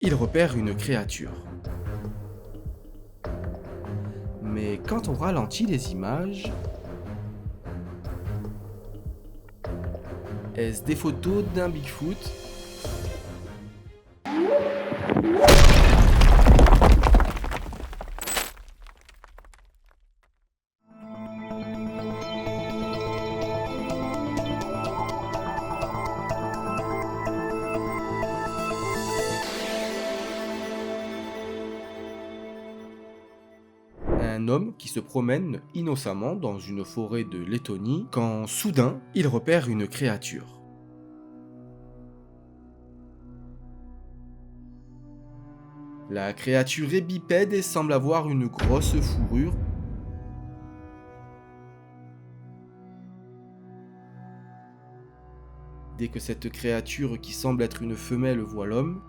Il repère une créature. Mais quand on ralentit les images, est-ce des photos d'un Bigfoot? Un homme qui se promène innocemment dans une forêt de Lettonie quand soudain il repère une créature. La créature est bipède et semble avoir une grosse fourrure. Dès que cette créature qui semble être une femelle voit l'homme,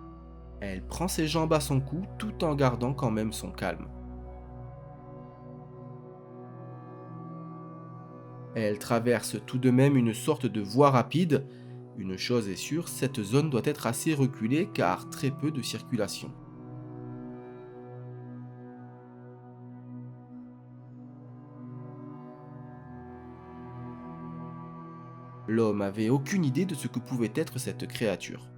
elle prend ses jambes à son cou tout en gardant quand même son calme. Elle traverse tout de même une sorte de voie rapide. Une chose est sûre, cette zone doit être assez reculée car très peu de circulation. L'homme avait aucune idée de ce que pouvait être cette créature.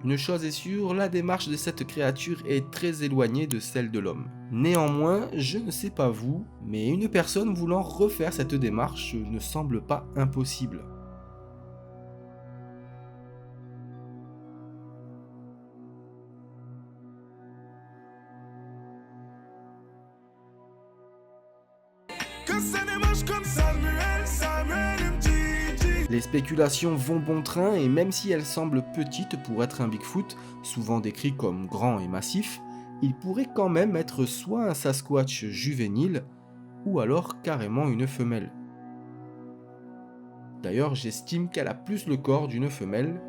Une chose est sûre, la démarche de cette créature est très éloignée de celle de l'homme. Néanmoins, je ne sais pas vous, mais une personne voulant refaire cette démarche ne semble pas impossible. Que ça démarche comme Samuel, Samuel MTG. Les spéculations vont bon train et même si elles semblent petites pour être un Bigfoot, souvent décrit comme grand et massif, il pourrait quand même être soit un Sasquatch juvénile, ou alors carrément une femelle. D'ailleurs, j'estime qu'elle a plus le corps d'une femelle.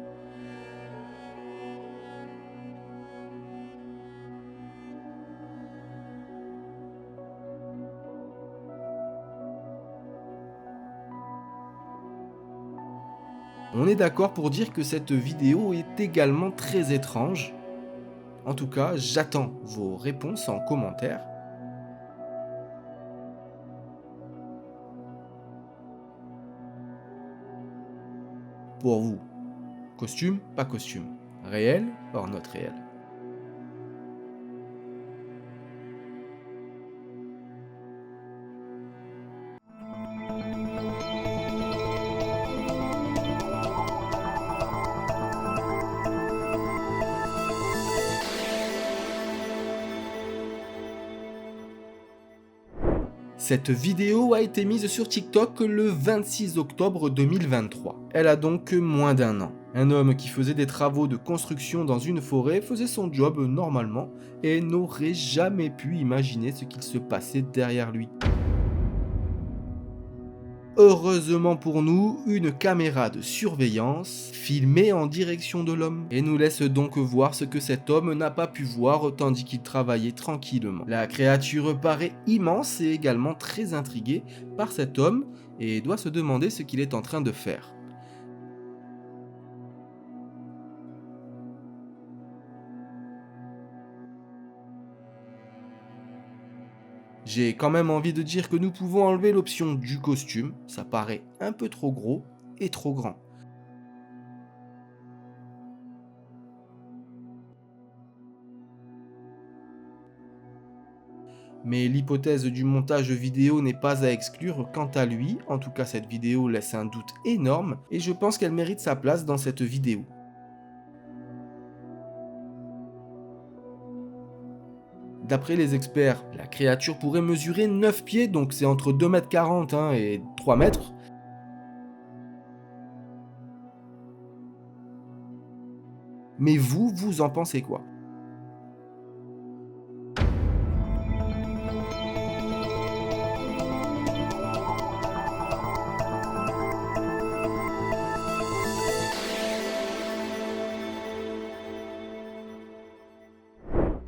On est d'accord pour dire que cette vidéo est également très étrange. En tout cas, j'attends vos réponses en commentaire. Pour vous, costume, pas costume, réel, hors not réel. Cette vidéo a été mise sur TikTok le 26 octobre 2023. Elle a donc moins d'un an. Un homme qui faisait des travaux de construction dans une forêt faisait son job normalement et n'aurait jamais pu imaginer ce qu'il se passait derrière lui. Heureusement pour nous, une caméra de surveillance filmait en direction de l'homme et nous laisse donc voir ce que cet homme n'a pas pu voir tandis qu'il travaillait tranquillement. La créature paraît immense et également très intriguée par cet homme et doit se demander ce qu'il est en train de faire. J'ai quand même envie de dire que nous pouvons enlever l'option du costume, ça paraît un peu trop gros et trop grand. Mais l'hypothèse du montage vidéo n'est pas à exclure quant à lui, en tout cas cette vidéo laisse un doute énorme et je pense qu'elle mérite sa place dans cette vidéo. D'après les experts, la créature pourrait mesurer 9 pieds, donc c'est entre 2,40 m et 3 mètres. Mais vous, vous en pensez quoi?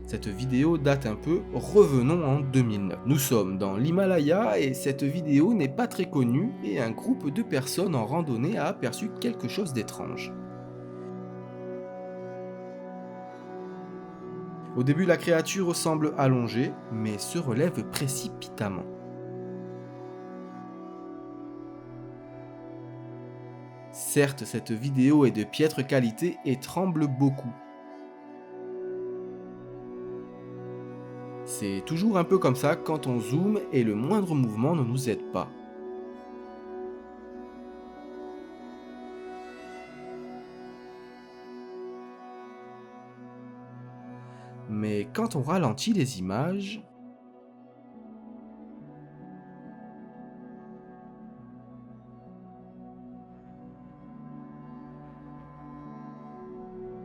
Cette cette vidéo date un peu, revenons en 2009. Nous sommes dans l'Himalaya et cette vidéo n'est pas très connue et un groupe de personnes en randonnée a aperçu quelque chose d'étrange. Au début, la créature semble allongée, mais se relève précipitamment. Certes, cette vidéo est de piètre qualité et tremble beaucoup. C'est toujours un peu comme ça quand on zoome et le moindre mouvement ne nous aide pas. Mais quand on ralentit les images,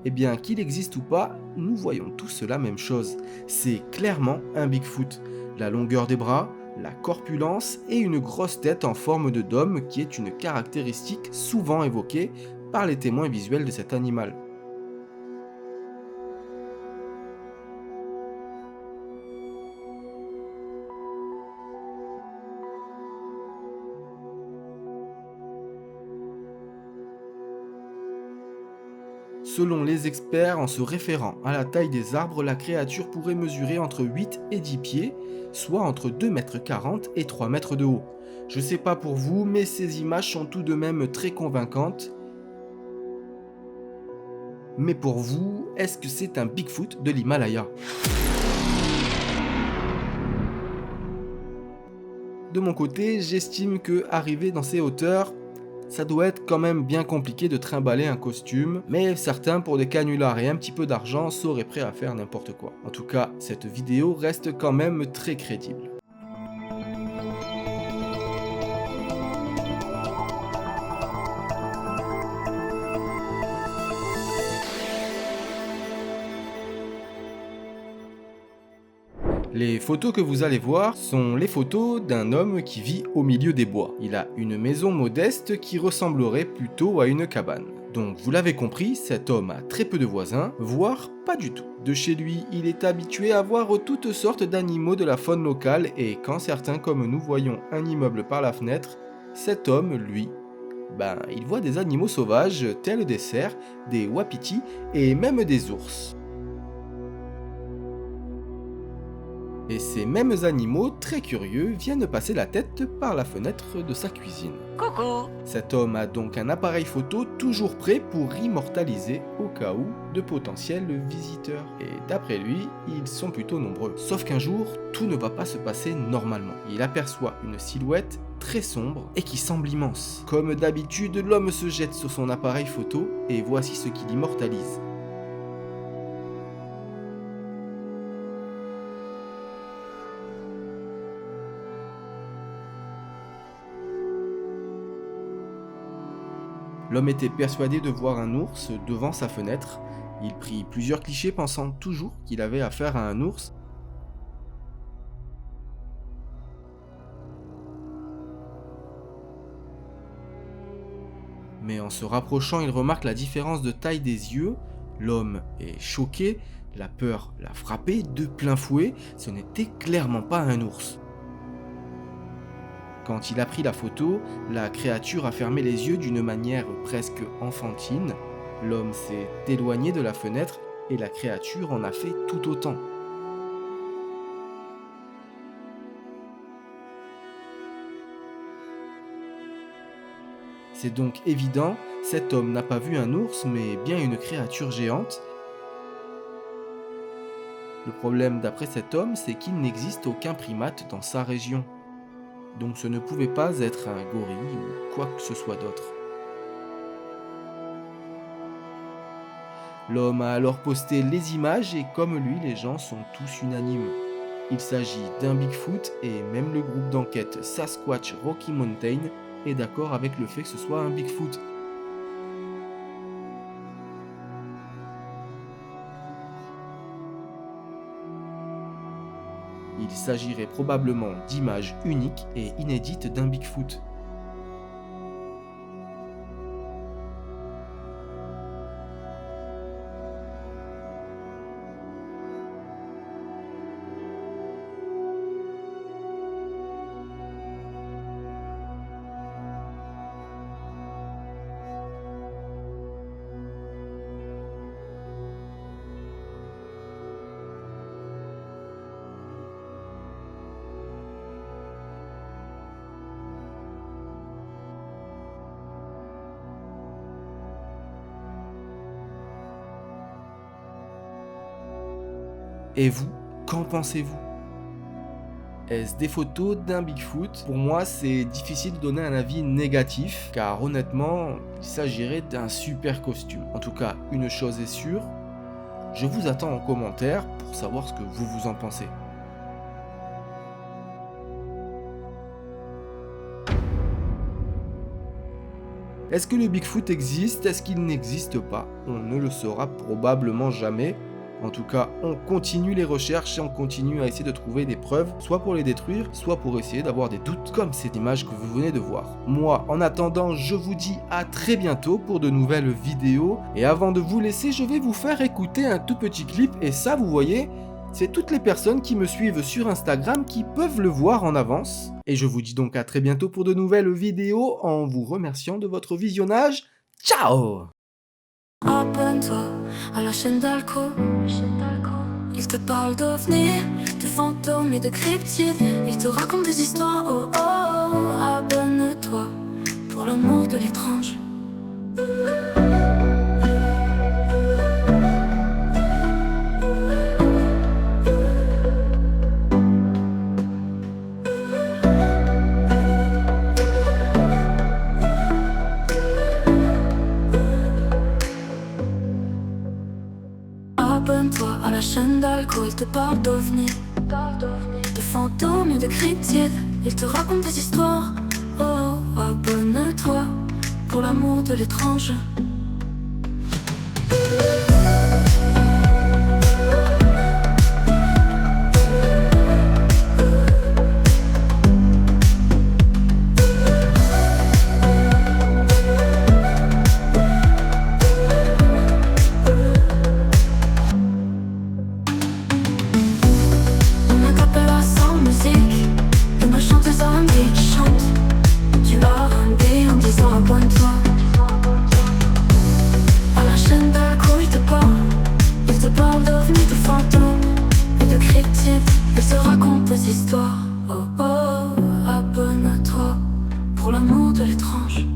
eh bien qu'il existe ou pas, nous voyons tous la même chose. C'est clairement un Bigfoot. La longueur des bras, la corpulence et une grosse tête en forme de dôme qui est une caractéristique souvent évoquée par les témoins visuels de cet animal. Selon les experts, en se référant à la taille des arbres, la créature pourrait mesurer entre 8 et 10 pieds, soit entre 2,40 m et 3 mètres de haut. Je sais pas pour vous, mais ces images sont tout de même très convaincantes. Mais pour vous, est-ce que c'est un Bigfoot de l'Himalaya? De mon côté, j'estime que arriver dans ces hauteurs, ça doit être quand même bien compliqué de trimballer un costume, mais certains pour des canulars et un petit peu d'argent seraient prêts à faire n'importe quoi. En tout cas, cette vidéo reste quand même très crédible. Les photos que vous allez voir sont les photos d'un homme qui vit au milieu des bois. Il a une maison modeste qui ressemblerait plutôt à une cabane. Donc vous l'avez compris, cet homme a très peu de voisins, voire pas du tout. De chez lui, il est habitué à voir toutes sortes d'animaux de la faune locale et quand certains comme nous voyons un immeuble par la fenêtre, cet homme, lui, il voit des animaux sauvages tels des cerfs, des wapitis et même des ours. Et ces mêmes animaux, très curieux, viennent passer la tête par la fenêtre de sa cuisine. Coucou! Cet homme a donc un appareil photo toujours prêt pour immortaliser au cas où de potentiels visiteurs. Et d'après lui, ils sont plutôt nombreux. Sauf qu'un jour, tout ne va pas se passer normalement. Il aperçoit une silhouette très sombre et qui semble immense. Comme d'habitude, l'homme se jette sur son appareil photo et voici ce qu'il immortalise. L'homme était persuadé de voir un ours devant sa fenêtre. Il prit plusieurs clichés pensant toujours qu'il avait affaire à un ours. Mais en se rapprochant, il remarque la différence de taille des yeux. L'homme est choqué, la peur l'a frappé de plein fouet, ce n'était clairement pas un ours. Quand il a pris la photo, la créature a fermé les yeux d'une manière presque enfantine. L'homme s'est éloigné de la fenêtre et la créature en a fait tout autant. C'est donc évident, cet homme n'a pas vu un ours mais bien une créature géante. Le problème d'après cet homme, c'est qu'il n'existe aucun primate dans sa région. Donc ce ne pouvait pas être un gorille ou quoi que ce soit d'autre. L'homme a alors posté les images et comme lui, les gens sont tous unanimes. Il s'agit d'un Bigfoot et même le groupe d'enquête Sasquatch Rocky Mountain est d'accord avec le fait que ce soit un Bigfoot. Il s'agirait probablement d'images uniques et inédites d'un Bigfoot. Et vous, qu'en pensez-vous? Est-ce des photos d'un Bigfoot? Pour moi, c'est difficile de donner un avis négatif, car honnêtement, il s'agirait d'un super costume. En tout cas, une chose est sûre, je vous attends en commentaire pour savoir ce que vous en pensez. Est-ce que le Bigfoot existe? Est-ce qu'il n'existe pas? On ne le saura probablement jamais. En tout cas, on continue les recherches et on continue à essayer de trouver des preuves, soit pour les détruire, soit pour essayer d'avoir des doutes, comme cette image que vous venez de voir. Moi, en attendant, je vous dis à très bientôt pour de nouvelles vidéos. Et avant de vous laisser, je vais vous faire écouter un tout petit clip. Et ça, vous voyez, c'est toutes les personnes qui me suivent sur Instagram qui peuvent le voir en avance. Et je vous dis donc à très bientôt pour de nouvelles vidéos en vous remerciant de votre visionnage. Ciao! Abonne-toi à la chaîne d'Alco. Il te parle d'ovnis, de fantômes et de cryptides. Il te raconte des histoires, oh oh oh. Abonne-toi pour l'amour de l'étrange. Abonne-toi à la chaîne d'Alco, il te parle d'ovnis, de fantômes et de cryptides. Il te raconte des histoires, oh, abonne-toi pour l'amour de l'étrange. Abonne-toi à la chaîne d'Alco, il te parle d'ovnis, de fantômes et de cryptides. Il se raconte des histoires, oh oh, abonne-toi pour l'amour de l'étrange.